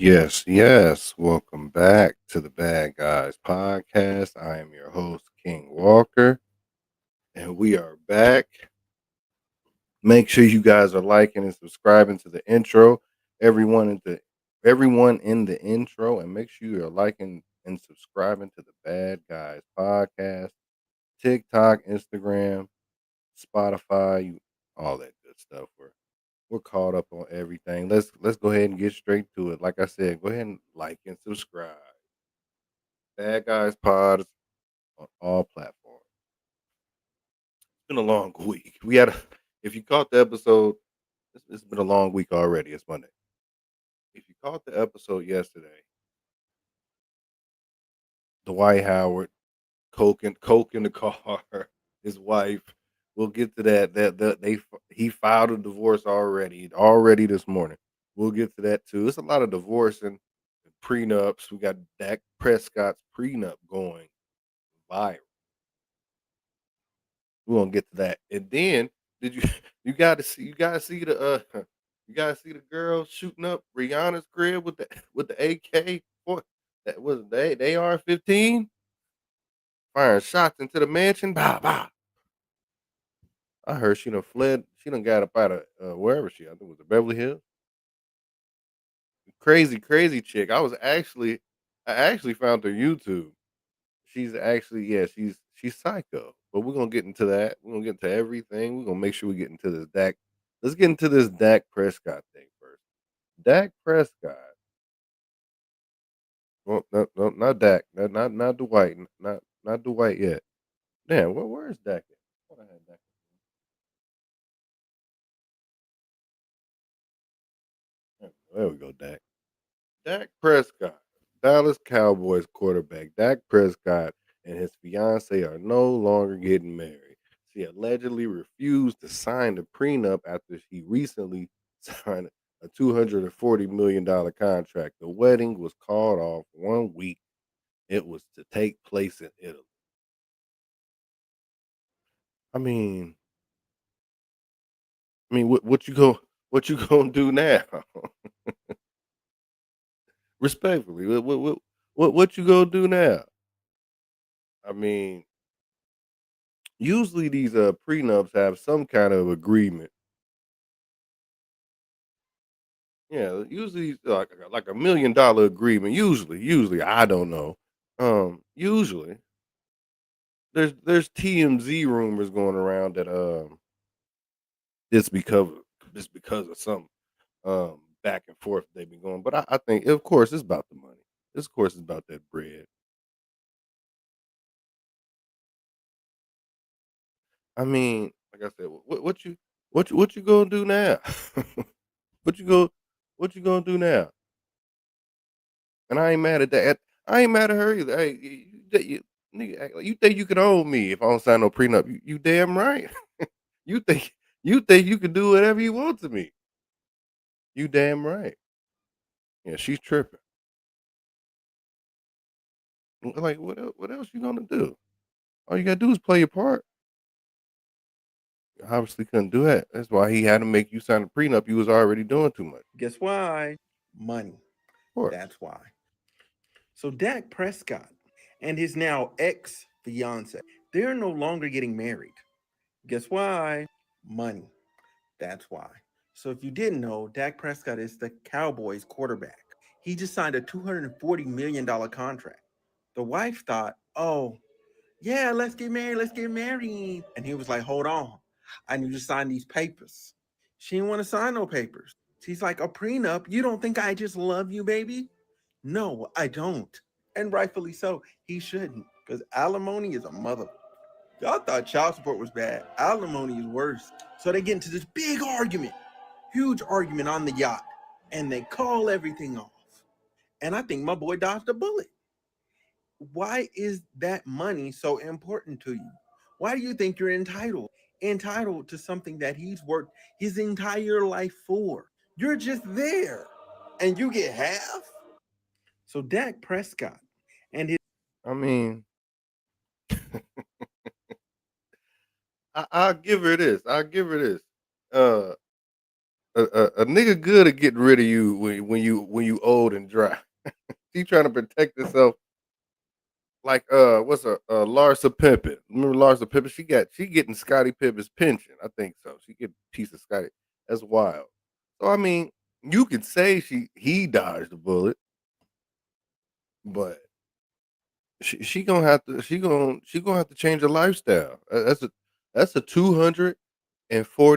Yes, yes. Welcome back to the Bad Guys Podcast. I am your host, King Walker, and we are back. Make sure you guys are liking and subscribing to the intro. Everyone in the everyone in the intro, and make sure you are liking and subscribing to the Bad Guys Podcast, TikTok, Instagram, Spotify, all that good stuff. We're caught up on everything. Let's go ahead and get straight to it. Like I said, go ahead and like and subscribe. Bad Guys Pod on all platforms. It's been a long week. If you caught the episode, it's been a long week already. It's Monday. If you caught the episode yesterday, Dwight Howard, Coke in the car, his wife. We'll get to that. He filed a divorce already this morning. We'll get to that too. It's a lot of divorce and prenups. We got Dak Prescott's prenup going viral. We're gonna get to that. And then did you you gotta see the you gotta see the girl shooting up Rihanna's crib with the AK for that was they AR-15 firing shots into the mansion. Bah bah. I heard she done fled. She done got up out of wherever she. I think it was the Beverly Hills. Crazy chick. I actually found her YouTube. She's actually she's psycho. But we're gonna get into that. We're gonna get into everything. We're gonna make sure we get into this Dak. Let's get into this Dak Prescott thing first. Dak Prescott. Well, no, not Dak. Not Dwight. Not Dwight yet. Damn, where is Dak at? I thought I had Dak. There we go, Dak. Dak Prescott, Dallas Cowboys quarterback Dak Prescott and his fiance are no longer getting married. She allegedly refused to sign the prenup after he recently signed a $240 million contract. The wedding was called off 1 week. It was to take place in Italy. I mean, what you gonna do now? Respectfully, what you gonna do now? I mean, usually these prenups have some kind of agreement. Yeah, usually like $1 million agreement. Usually I don't know. Usually there's TMZ rumors going around that it's because it's because of some back and forth they've been going. But I think of course it's about the money. This of course it's about that bread. I mean, like I said, what you gonna do now? what you go what you gonna do now? And I ain't mad at that. I ain't mad at her either. Hey, nigga, act like you think you can own me if I don't sign no prenup? You damn right. you think you think you can do whatever you want to me? You damn right. Yeah, she's tripping. Like what else you gonna do? All you gotta do is play your part. You obviously couldn't do that. That's why he had to make you sign a prenup. You was already doing too much. Guess why? Money. Of course. That's why. So Dak Prescott and his now ex fiance, they're no longer getting married. Guess why? Money. That's why. So if you didn't know, Dak Prescott is the Cowboys quarterback. He just signed a $240 million contract. The wife thought, oh, yeah, let's get married. And he was like, hold on, I need to sign these papers. She didn't want to sign no papers. She's like, a prenup? You don't think I just love you, baby? No, I don't. And rightfully so. He shouldn't, because alimony is a mother. Y'all thought child support was bad. Alimony is worse. So they get into this big argument, huge argument on the yacht, and they call everything off. And I think my boy dodged a bullet. Why is that money so important to you? Why do you think you're entitled? Entitled to something that he's worked his entire life for. You're just there and you get half. So Dak Prescott and his I mean, I'll give her this. I'll give her this. Uh, a nigga good at getting rid of you when you old and dry. She trying to protect herself like what's a Larsa Pippen. Remember Larsa Pippen? She getting Scottie Pippen's pension. I think so. She get a piece of Scottie. That's wild. So I mean, you could say he dodged the bullet, but she gonna have to she gonna have to change her lifestyle. That's a $240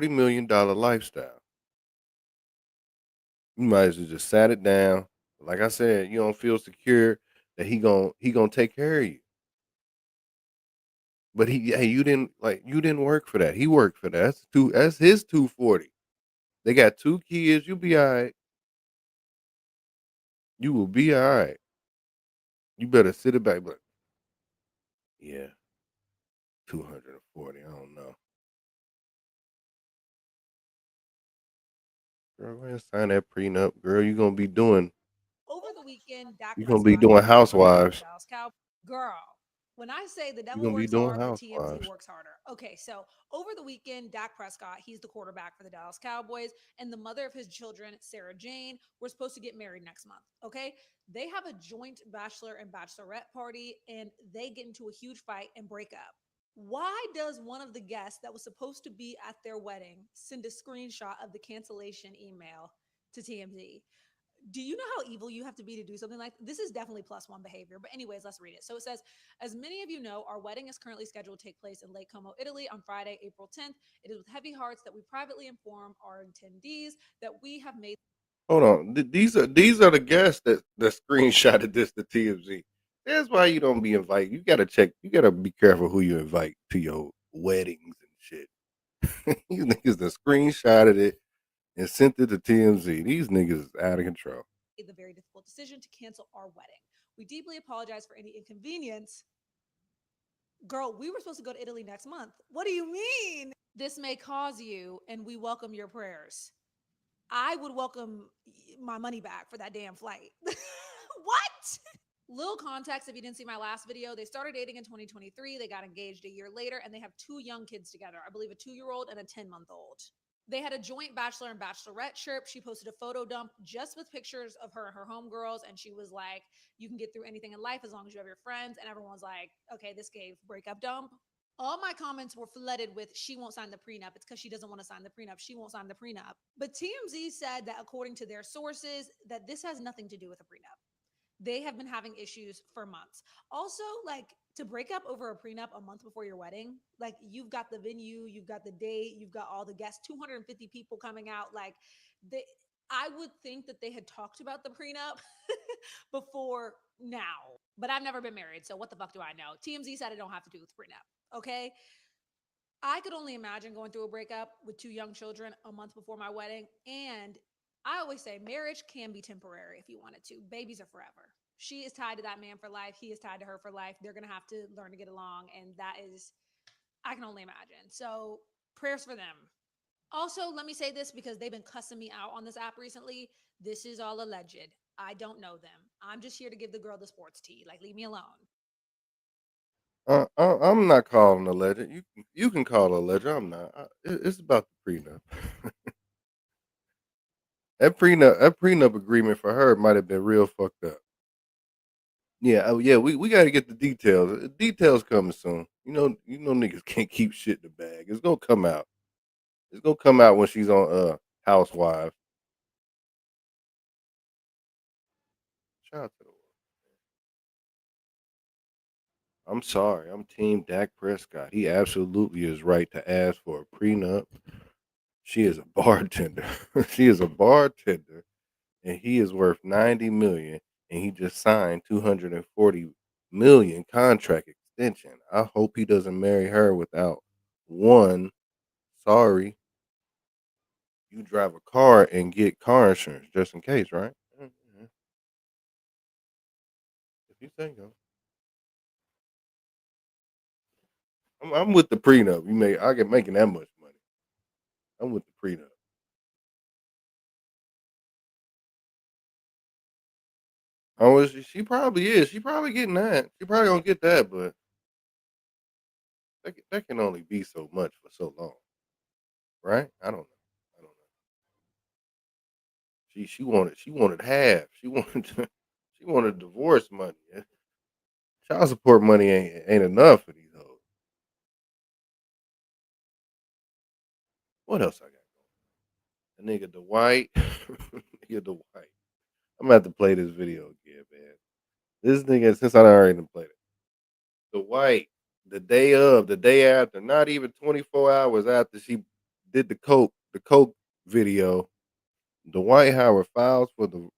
million lifestyle. You might as well just sat it down. Like I said, you don't feel secure that he gonna take care of you. But hey, you didn't work for that. He worked for that. That's his 240. They got 2 kids. You'll be all right. You will be all right. You better sit it back. But yeah, 240. I don't know. Girl, go ahead and sign that prenup. Girl, you gonna be doing housewives. Girl, when I say the You devil gonna be works doing hard, but TMZ housewives. works harder. Okay, so over the weekend, Dak Prescott, he's the quarterback for the Dallas Cowboys, and the mother of his children, Sarah Jane, were supposed to get married next month. Okay, they have a joint bachelor and bachelorette party, and they get into a huge fight and break up. Why does one of the guests that was supposed to be at their wedding send a screenshot of the cancellation email to TMZ? Do you know how evil you have to be to do something like this? Is definitely plus one behavior. But anyways, let's read it. So it says, as many of you know, our wedding is currently scheduled to take place in Lake Como, Italy on Friday, April 10th. It is with heavy hearts that we privately inform our attendees that we have made. Hold on. These are the guests that screenshotted this to TMZ. That's why you don't be invited. You gotta check. You gotta be careful who you invite to your weddings and shit. These niggas that screenshotted it and sent it to TMZ. These niggas is out of control. The very difficult decision to cancel our wedding. We deeply apologize for any inconvenience. Girl, we were supposed to go to Italy next month. What do you mean? This may cause you, and we welcome your prayers. I would welcome my money back for that damn flight. What? Little context if you didn't see my last video, they started dating in 2023. They got engaged a year later, and they have two young kids together. I believe a 2-year-old and a 10-month-old. They had a joint bachelor and bachelorette trip. She posted a photo dump just with pictures of her and her homegirls. And she was like, you can get through anything in life as long as you have your friends. And everyone's like, okay, this gave breakup dump. All my comments were flooded with she won't sign the prenup. It's because she doesn't want to sign the prenup. She won't sign the prenup. But TMZ said that according to their sources, that this has nothing to do with a prenup. They have been having issues for months. Also, like to break up over a prenup a month before your wedding, like you've got the venue, you've got the date, you've got all the guests, 250 people coming out. Like they, I would think that they had talked about the prenup before now, but I've never been married. So what the fuck do I know? TMZ said I don't have to do with prenup. Okay. I could only imagine going through a breakup with two young children a month before my wedding. And I always say marriage can be temporary if you wanted to. Babies are forever. She is tied to that man for life. He is tied to her for life. They're going to have to learn to get along. And that is, I can only imagine. So prayers for them. Also, let me say this because they've been cussing me out on this app recently. This is all alleged. I don't know them. I'm just here to give the girl the sports tea. Like, leave me alone. I'm not calling a legend. You can call a legend. I'm not. It's about the prenup. That prenup agreement for her might have been real fucked up. Yeah, oh yeah, we got to get the details. The details coming soon. You know, niggas can't keep shit in the bag. It's gonna come out. It's gonna come out when she's on Housewives. Shout out to the world. I'm sorry. I'm Team Dak Prescott. He absolutely is right to ask for a prenup. She is a bartender. She is a bartender, and he is worth 90 million, and he just signed 240 million contract extension. I hope he doesn't marry her without one. Sorry, you drive a car and get car insurance just in case, right? Mhm. If you think so. I'm with the prenup. I get making that much money. I'm with the prenup. Oh, she probably is. She probably getting that. She probably gonna get that, but that can only be so much for so long, right? I don't know. I don't know. She wanted half. She wanted divorce money. Child support money ain't enough for these hoes. What else I got? The nigga Dwight. Nigga Dwight. I'm gonna have to play this video again, man. This nigga, since I already done played it. Dwight, the day after, not even 24 hours after she did the coke video, Dwight Howard files from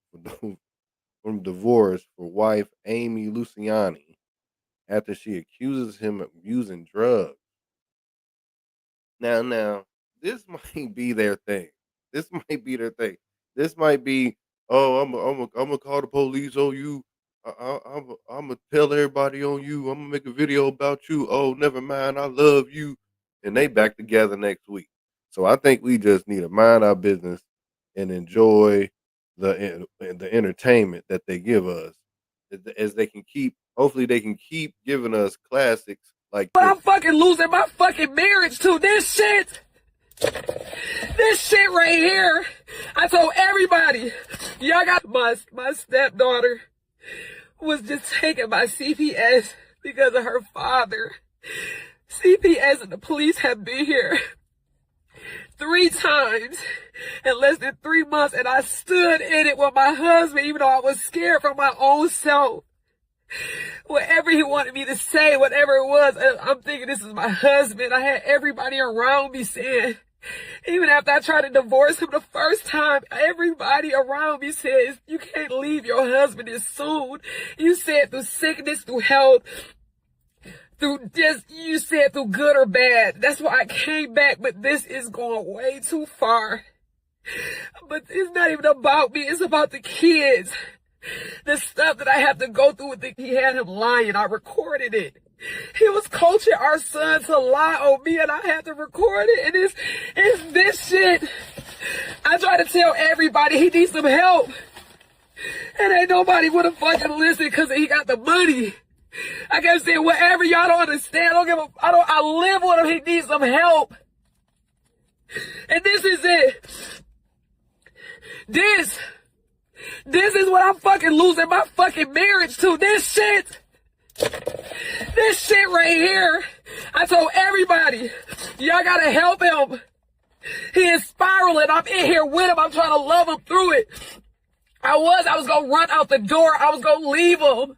divorce for wife Amy Luciani after she accuses him of using drugs. Now, this might be their thing. This might be their thing. This might be, oh, I'm gonna call the police on you. I'm gonna tell everybody on you. I'm gonna make a video about you. Oh, never mind. I love you. And they back together next week. So I think we just need to mind our business and enjoy the entertainment that they give us, as they can keep. Hopefully, they can keep giving us classics like But this. I'm fucking losing my fucking marriage to this shit. This shit right here. I told everybody, y'all got my stepdaughter was just taken by CPS because of her father. CPS and the police have been here 3 times in less than 3 months, and I stood in it with my husband, even though I was scared for my own self. Whatever he wanted me to say, whatever it was, I'm thinking this is my husband. I had everybody around me saying, even after I tried to divorce him the first time, everybody around me says, you can't leave your husband this soon. You said through sickness, through health, through just, you said through good or bad. That's why I came back, but this is going way too far. But it's not even about me, it's about the kids. The stuff that I have to go through with he had him lying. I recorded it. He was coaching our son to lie on me, and I had to record it. And it's this shit. I try to tell everybody he needs some help, and ain't nobody would have fucking listened because he got the money. I kept saying, whatever, y'all don't understand. I live with him. He needs some help. And this is it. This is what I'm fucking losing my fucking marriage to. This shit right here. I told everybody, y'all gotta help him. He is spiraling. I'm in here with him. I'm trying to love him through it. I was gonna run out the door. I was gonna leave him.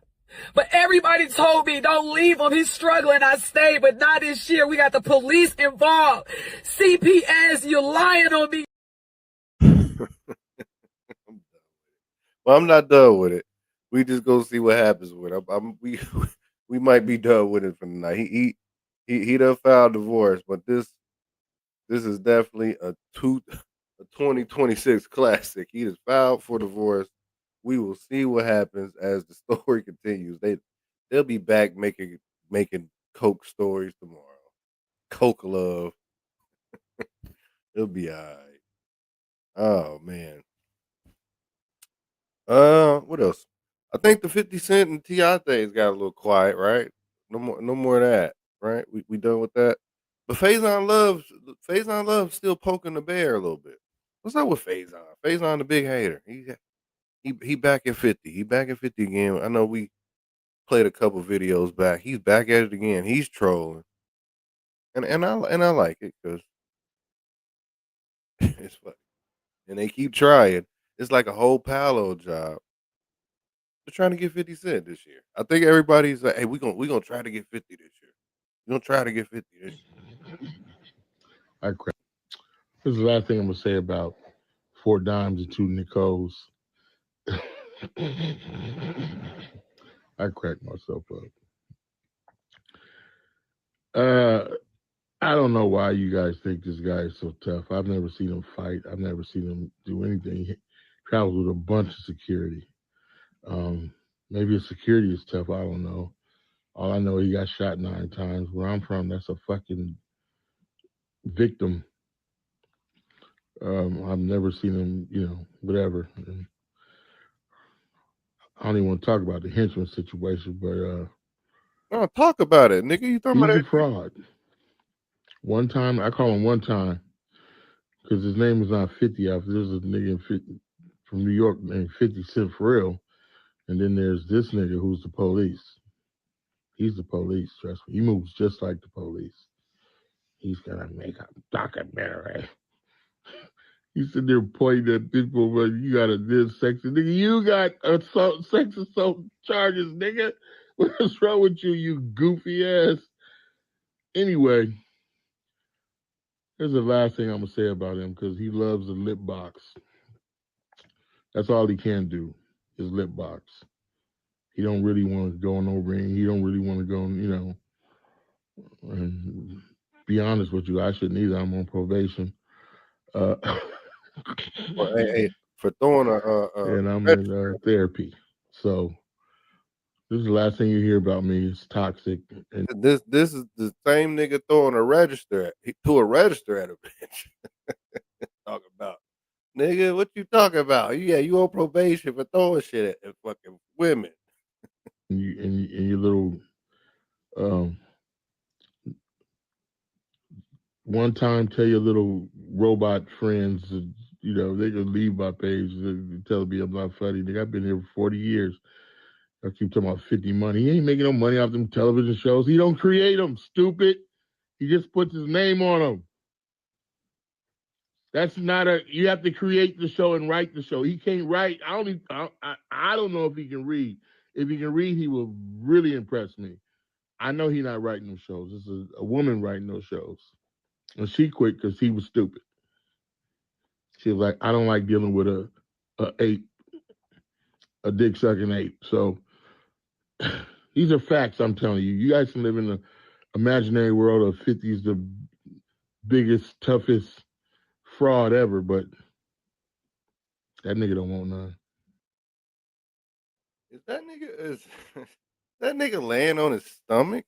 But everybody told me, don't leave him. He's struggling. I stayed, but not this year. We got the police involved. CPS, you're lying on me. Well, I'm not done with it. We just go see what happens with it. We might be done with it for the night. He done filed divorce, but this is definitely a 2026 classic. He just filed for divorce. We will see what happens as the story continues. They'll be back making coke stories tomorrow. Coke love. It'll be all right. Oh man. What else? I think the 50 Cent and Ti things got a little quiet, right? No more of that, right? We done with that. But Faison Love's still poking the bear a little bit. What's up with Faison? Faison the big hater. He back at 50. He back at 50 again. I know we played a couple videos back. He's back at it again. He's trolling. And I like it because it's funny. And they keep trying. It's like a whole Palo job. They're trying to get 50 Cent this year. I think everybody's like, hey, we gonna try to get 50 this year. We're gonna try to get 50 this year. I crack. This is the last thing I'm gonna say about 4 Dimes and 2 Nicoles. I cracked myself up. I don't know why you guys think this guy is so tough. I've never seen him fight. I've never seen him do anything. He travels with a bunch of security. Maybe his security is tough. I don't know. All I know, he got shot 9 times. Where I'm from, that's a fucking victim. I've never seen him, whatever. And I don't even want to talk about the henchman situation, but Oh, talk about it, nigga. You talking he's about a fraud. One time, I call him one time, because his name is not 50. There's a nigga in from New York named 50 Cent for real. And then there's this nigga who's the police. He's the police, trust me. He moves just like the police. He's gonna make a documentary. He's sitting there pointing at people, but you got a this sexy nigga. You got assault, sex assault charges, nigga. What's wrong with you, you goofy ass? Anyway, here's the last thing I'm gonna say about him because he loves the lip box. That's all he can do is lip box. He don't really want to go on no ring. He don't really want to go, and be honest with you, I shouldn't either. I'm on probation. Well, hey, for throwing and I'm in therapy. So this is the last thing you hear about me. It's toxic. And this is the same nigga throwing a register at a bitch. Talk about, nigga, what you talking about? Yeah, you on probation for throwing shit at fucking women. and your little one time tell your little robot friends, they can leave my page and tell me I'm not funny. Nigga, I've been here for 40 years. I keep talking about 50 money. He ain't making no money off them television shows. He don't create them, stupid. He just puts his name on them. That's not you have to create the show and write the show. He can't write. I don't know if he can read. If he can read, he will really impress me. I know he's not writing those shows. This is a woman writing those shows. And she quit because he was stupid. She was like, I don't like dealing with a ape, a dick sucking ape. So these are facts I'm telling you. You guys can live in the imaginary world of 50's the biggest, toughest fraud ever, but that nigga don't want none. Is that nigga laying on his stomach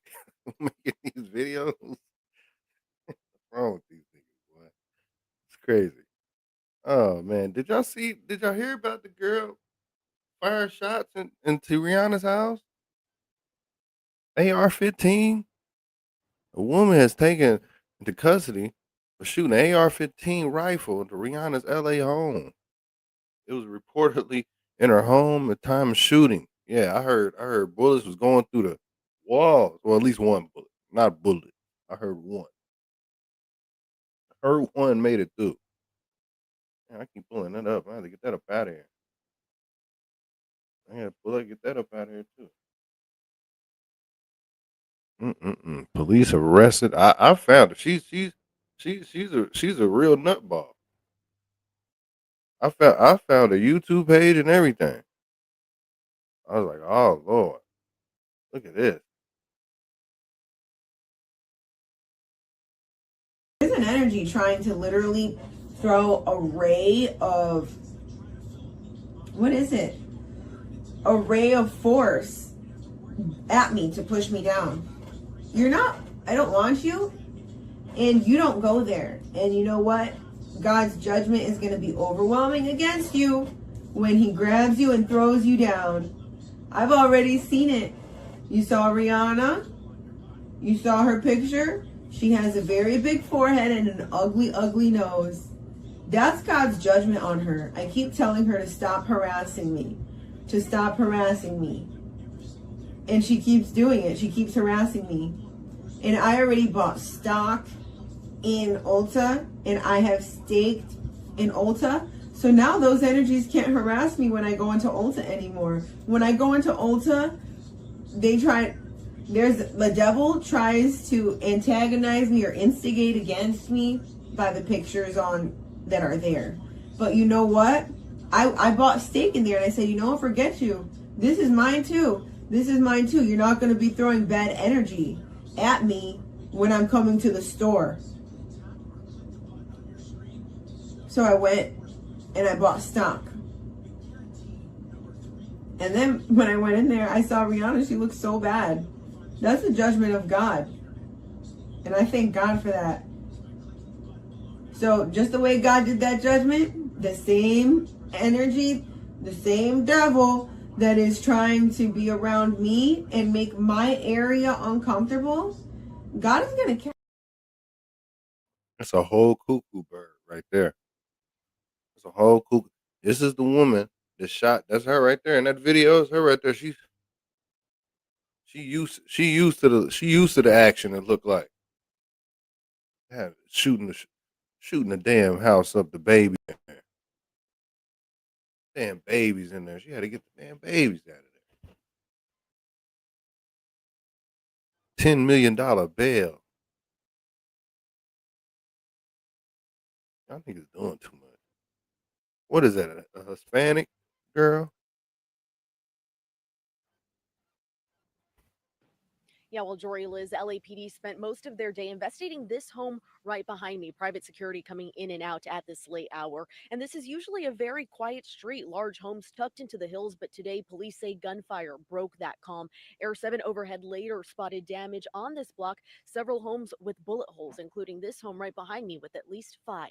making these videos? What's wrong with these niggas, boy? It's crazy. Oh man, did y'all hear about the girl firing shots into Rihanna's house? AR-15? A woman has taken into custody for shooting an AR-15 rifle into Rihanna's LA home. It was reportedly in her home at the time of shooting. Yeah, I heard bullets was going through the walls, or at least one bullet, not bullet. I heard one. I heard one made it through. Man, I keep pulling that up. I have to get that up out of here. I had to get that up out of here too. Police arrested. I found her. She's a real nutball. I found a YouTube page and everything. I was like, oh Lord, look at this. There's an energy trying to literally throw a ray of, what is it? A ray of force at me to push me down. I don't want you, and you don't go there. And you know what? God's judgment is going to be overwhelming against you when he grabs you and throws you down. I've already seen it. You saw Rihanna. You saw her picture. She has a very big forehead and an ugly, ugly nose. That's God's judgment on her. I keep telling her to stop harassing me. To stop harassing me. And she keeps doing it. She keeps harassing me. And I already bought stock in Ulta. And I have staked in Ulta. So now those energies can't harass me when I go into Ulta anymore. When I go into Ulta, the devil tries to antagonize me or instigate against me by the pictures that are there. But you know what? I bought steak in there and I said, forget you. This is mine too. This is mine too. You're not going to be throwing bad energy at me when I'm coming to the store. So I went and I bought stock. And then when I went in there, I saw Rihanna. She looked so bad. That's the judgment of God. And I thank God for that. So just the way God did that judgment, the same energy, the same devil that is trying to be around me and make my area uncomfortable, God is going to catch. That's a whole cuckoo bird right there. It's a whole cuckoo. This is the woman that shot. That's her right there in that video. It's her right there. She used to the action. It looked like shooting the damn house up. The baby in there. Damn babies in there. She had to get the damn babies out of there. $10 million bail. I think it's doing too much. What is that? A Hispanic girl? Yeah, well, Jory Liz, LAPD spent most of their day investigating this home right behind me. Private security coming in and out at this late hour. And this is usually a very quiet street, large homes tucked into the hills. But today, police say gunfire broke that calm. Air 7 overhead later spotted damage on this block, several homes with bullet holes, including this home right behind me with at least 5.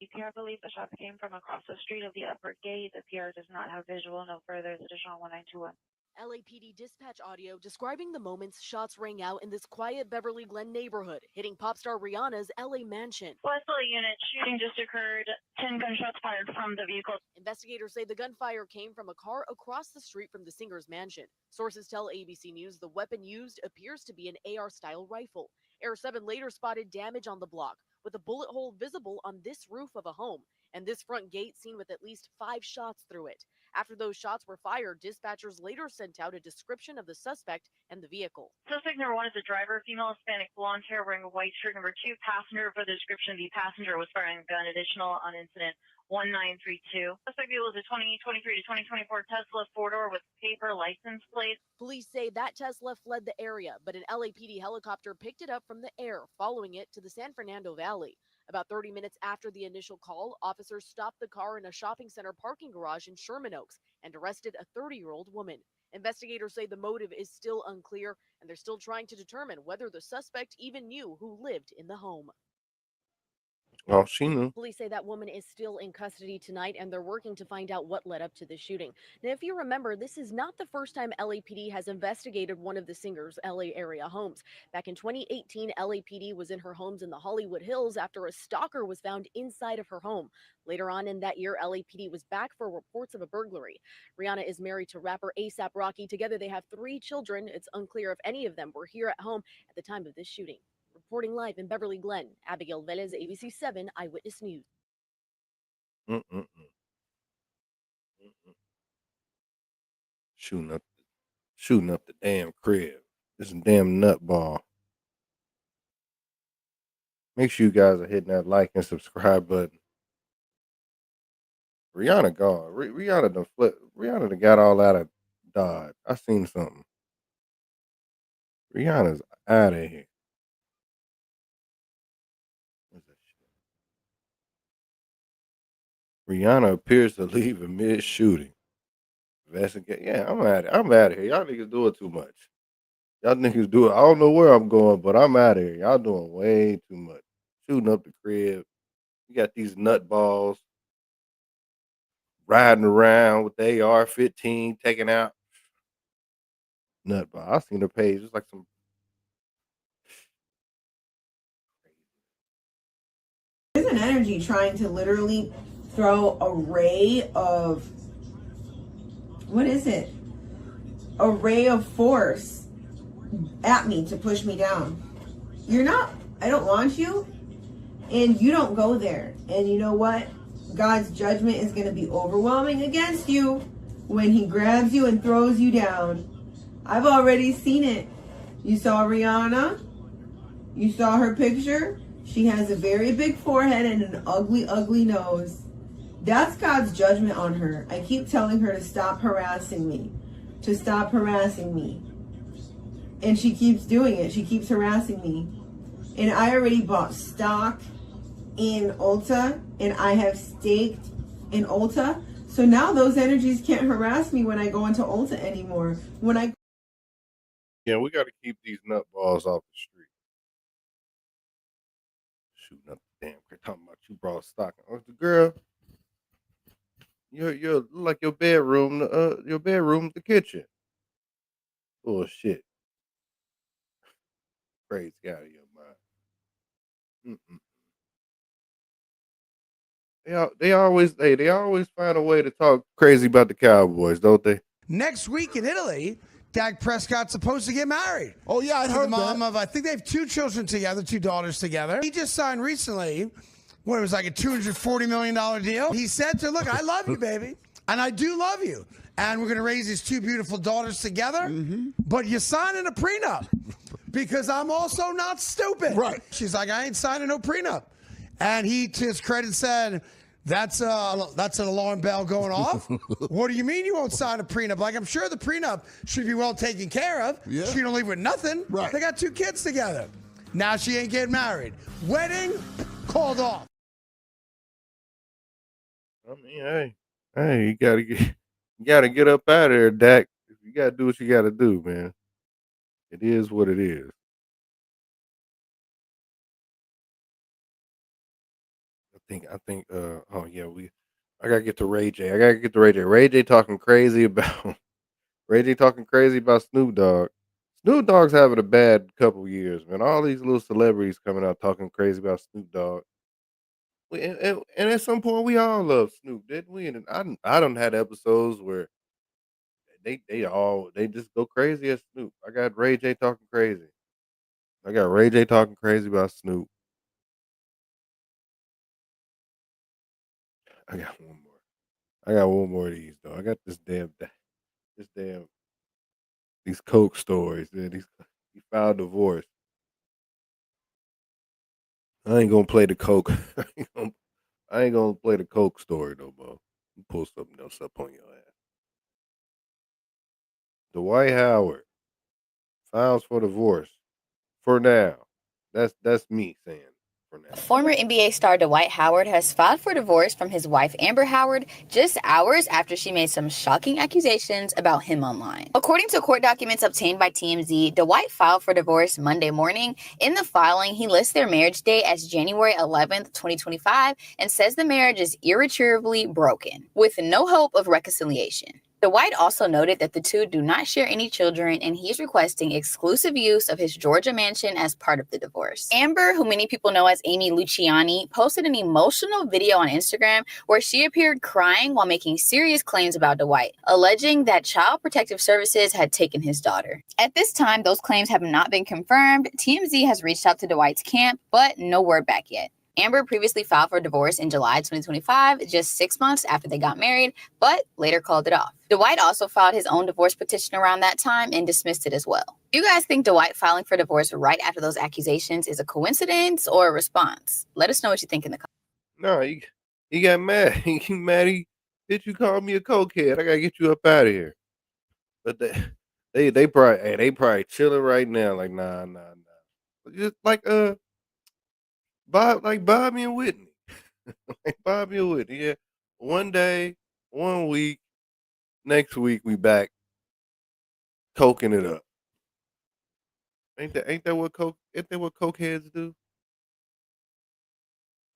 EPR believes the shots came from across the street of the upper gate. The PR does not have visual. No further. Additional 1921. LAPD dispatch audio describing the moments shots rang out in this quiet Beverly Glen neighborhood, hitting pop star Rihanna's LA mansion. Westfield unit, shooting just occurred. 10 gunshots fired from the vehicle. Investigators say the gunfire came from a car across the street from the singer's mansion. Sources tell ABC News the weapon used appears to be an AR-style rifle. Air 7 later spotted damage on the block, with a bullet hole visible on this roof of a home, and this front gate seen with at least 5 shots through it. After those shots were fired, dispatchers later sent out a description of the suspect and the vehicle. Suspect number 1 is a driver, female, Hispanic, blonde hair, wearing a white shirt. Number 2, passenger. For the description, the passenger was firing a gun. Additional on incident 1932. Suspect vehicle is a 2023 to 2024 Tesla 4-door with paper license plate. Police say that Tesla fled the area, but an LAPD helicopter picked it up from the air, following it to the San Fernando Valley. About 30 minutes after the initial call, officers stopped the car in a shopping center parking garage in Sherman Oaks and arrested a 30-year-old woman. Investigators say the motive is still unclear, and they're still trying to determine whether the suspect even knew who lived in the home. Oh, she knew. Police say that woman is still in custody tonight, and they're working to find out what led up to the shooting. Now, if you remember, this is not the first time LAPD has investigated one of the singer's LA area homes. Back in 2018, LAPD was in her homes in the Hollywood Hills after a stalker was found inside of her home. Later on in that year, LAPD was back for reports of a burglary. Rihanna is married to rapper A$AP Rocky. Together, they have 3 children. It's unclear if any of them were here at home at the time of this shooting. Reporting live in Beverly Glen, Abigail Velez, ABC 7 Eyewitness News. Mm-mm-mm. Shooting up the damn crib. This damn nutball. Make sure you guys are hitting that like and subscribe button. Rihanna gone. Rihanna done flip. Rihanna done got all out of Dodge. I seen something. Rihanna's out of here. What's that shit? Rihanna appears to leave amid shooting. Investigate. Yeah, I'm out of here. Y'all niggas doing too much. Y'all niggas do it. I don't know where I'm going, but I'm out of here. Y'all doing way too much. Shooting up the crib. You got these nutballs riding around with the AR-15, taking out nutball. I seen her page. It's like some. There's an energy trying to literally throw a ray of, what is it? A ray of force at me to push me down. I don't want you, and you don't go there. And you know what? God's judgment is going to be overwhelming against you when he grabs you and throws you down. I've already seen it. You saw Rihanna. You saw her picture. She has a very big forehead and an ugly, ugly nose. That's God's judgment on her. I keep telling her to stop harassing me. To stop harassing me. And she keeps doing it. She keeps harassing me. And I already bought stock in Ulta, and I have staked in Ulta. So now those energies can't harass me when I go into Ulta anymore. Yeah, we got to keep these nutballs off the street. Shooting up the damn crib. Talking about you brought stock. Oh, the girl. You're like your bedroom. Your bedroom's the kitchen. Bullshit. Crazy out of your mind. Mm-mm. they always find a way to talk crazy about the Cowboys, don't they? Next week in Italy, Dak Prescott's supposed to get married. Oh, yeah, I to heard the mom that. of, I think they have 2 children together, 2 daughters together. He just signed recently, what it was like a $240 million deal. He said to her, look, I love you, baby, and I do love you. And we're going to raise these 2 beautiful daughters together, but you're signing a prenup because I'm also not stupid. Right. She's like, I ain't signing no prenup. And he, to his credit, said, that's an alarm bell going off. What do you mean you won't sign a prenup? Like, I'm sure the prenup should be well taken care of. Yeah. She don't leave with nothing. Right. They got 2 kids together. Now she ain't getting married. Wedding called off. I mean, hey, you gotta get up out of there, Dak. You gotta do what you gotta do, man. It is what it is. I think oh yeah, I gotta get to Ray J. Ray J talking crazy about Ray J talking crazy about Snoop Dogg. Snoop Dogg's having a bad couple years, man. All these little celebrities coming out talking crazy about Snoop Dogg. And at some point we all love Snoop, didn't we? And I don't had episodes where they just go crazy at Snoop. I got Ray J talking crazy. I got Ray J talking crazy about Snoop. I got one more. I got one more of these though. I got this damn these coke stories. Man. He filed divorce. I ain't gonna play the coke. I ain't gonna play the coke story no more. Pull something else up on your ass. Dwight Howard files for divorce. For now. That's me saying for now. Former NBA star Dwight Howard has filed for divorce from his wife Amber Howard just hours after she made some shocking accusations about him online. According to court documents obtained by TMZ, Dwight filed for divorce Monday morning. In the filing, he lists their marriage date as January 11th, 2025, and says the marriage is irretrievably broken, with no hope of reconciliation. Dwight also noted that the two do not share any children, and he's requesting exclusive use of his Georgia mansion as part of the divorce. Amber, who many people know as Amy Luciani, posted an emotional video on Instagram where she appeared crying while making serious claims about Dwight, alleging that Child Protective Services had taken his daughter. At this time, those claims have not been confirmed. TMZ has reached out to Dwight's camp, but no word back yet. Amber previously filed for divorce in July 2025, just 6 months after they got married, but later called it off. Dwight also filed his own divorce petition around that time and dismissed it as well. Do you guys think Dwight filing for divorce right after those accusations is a coincidence or a response? Let us know what you think in the comments. No, he got mad. He mad. Did you call me a cokehead? I gotta get you up out of here. But they probably chilling right now. Like nah. Just like Bobby and Whitney. Like Bobby and Whitney. Yeah. One day, 1 week, next week we back coking it up. Ain't that what cokeheads do?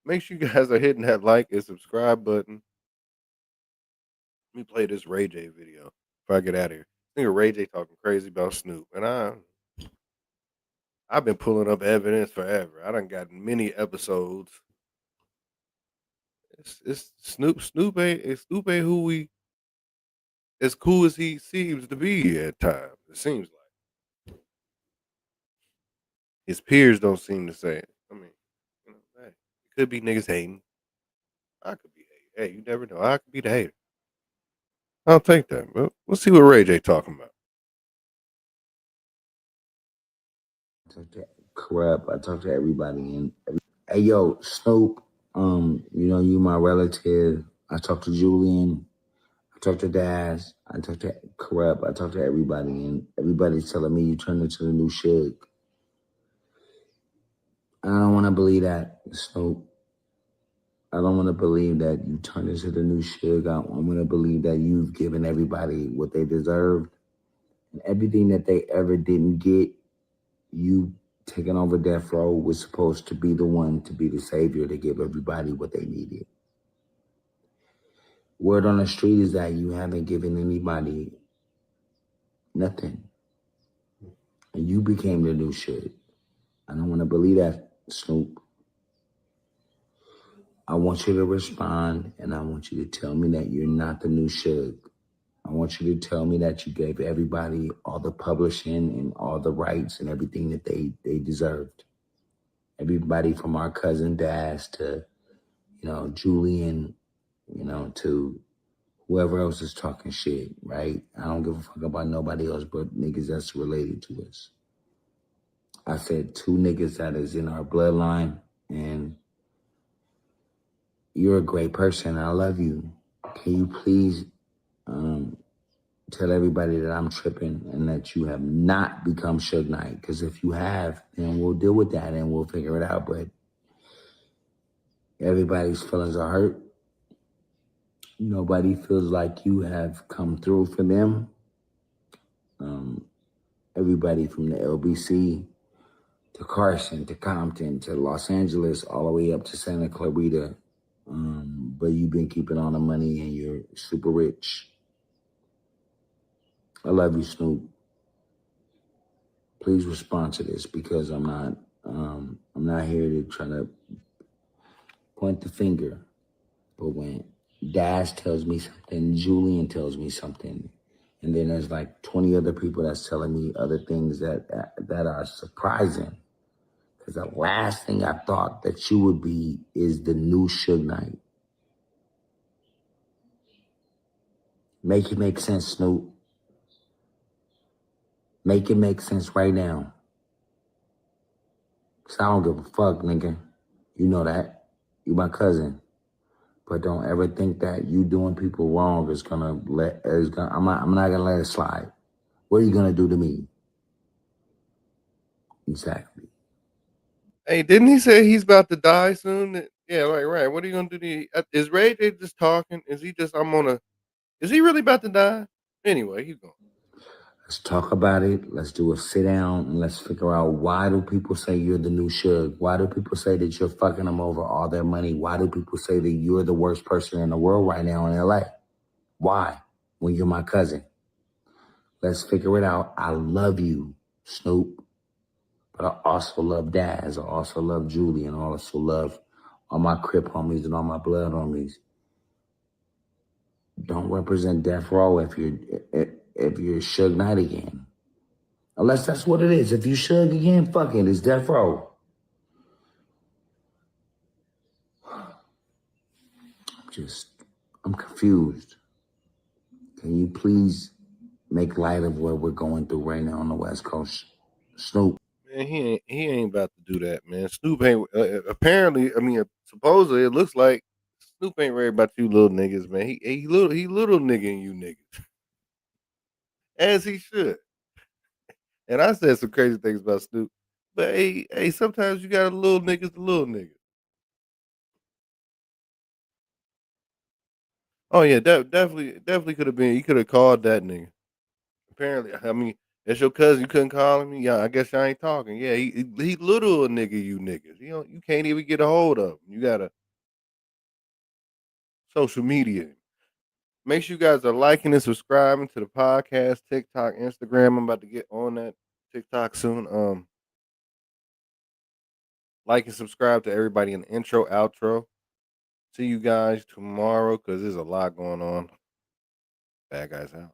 Make sure you guys are hitting that like and subscribe button. Let me play this Ray J video before I get out of here. I think Ray J talking crazy about Snoop, and I've been pulling up evidence forever. I done gotten many episodes. It's Snoop. Snoop ain't who we as cool as he seems to be at times. It seems like his peers don't seem to say it. I mean, hey, it could be niggas hating. I could be hating. Hey, you never know. I could be the hater. I'll take that. But let's see what Ray J talking about. Corrupt. I talk to everybody. Hey, yo, Snoop. You my relative. I talk to Julian. I talk to Dash. I talk to Corrupt. I talk to everybody, and everybody's telling me you turned into the new Suge. I don't want to believe that, Snoop. I don't want to believe that you turned into the new Suge. I want to believe that you've given everybody what they deserved, and everything that they ever didn't get, you taking over death row was supposed to be the one to be the savior to give everybody what they needed. Word on the street is that you haven't given anybody nothing. And you became the new shit. I don't want to believe that, Snoop. I want you to respond, and I want you to tell me that you're not the new Suge. I want you to tell me that you gave everybody all the publishing and all the rights and everything that they deserved. Everybody from our cousin Dash to, Julian, to whoever else is talking shit, right? I don't give a fuck about nobody else but niggas that's related to us. I said 2 niggas that is in our bloodline, and you're a great person. I love you. Can you please tell everybody that I'm tripping and that you have not become Suge Knight? Because if you have, then we'll deal with that and we'll figure it out. But everybody's feelings are hurt. Nobody feels like you have come through for them. Everybody from the LBC to Carson to Compton to Los Angeles, all the way up to Santa Clarita. But you've been keeping all the money and you're super rich. I love you, Snoop. Please respond to this, because I'm not here to try to point the finger. But when Dash tells me something, Julian tells me something, and then there's like 20 other people that's telling me other things that are surprising. Because the last thing I thought that you would be is the new Suge Knight. Make it make sense, Snoop. Make it make sense right now. Because I don't give a fuck, nigga. You know that. You my cousin. But don't ever think that you doing people wrong I'm not gonna let it slide. What are you gonna do to me? Exactly. Hey, didn't he say he's about to die soon? Yeah, right. What are you gonna do? Is Ray J just talking? Is he just? Is he really about to die? Anyway, he's going. Let's talk about it. Let's do a sit down and let's figure out, why do people say you're the new Suge? Why do people say that you're fucking them over all their money? Why do people say that you're the worst person in the world right now in LA? Why? When you're my cousin. Let's figure it out. I love you, Snoop. But I also love Daz. I also love Julie, and I also love all my Crip homies and all my blood homies. Don't represent Death Row if you're Suge Knight again. Unless that's what it is. If you Suge again, fuck it, it's Death Row. I'm confused. Can you please make light of what we're going through right now on the West Coast? Snoop. Man, he ain't about to do that, man. Snoop ain't apparently. I mean, supposedly it looks like Snoop ain't worried about you little niggas, man. He little nigga you niggas, as he should. And I said some crazy things about Snoop, but hey, sometimes you got a little niggas, the little niggas. Oh yeah, definitely could have been. You could have called that nigga. Apparently, I mean, that's your cousin. You couldn't call him. Yeah, I guess y'all ain't talking. Yeah, he little a nigga, you niggas. You can't even get a hold of him. You gotta social media. Make sure you guys are liking and subscribing to the podcast, TikTok, Instagram. I'm about to get on that TikTok soon. Like and subscribe to everybody in the intro, outro. See you guys tomorrow because there's a lot going on. Bad guys out.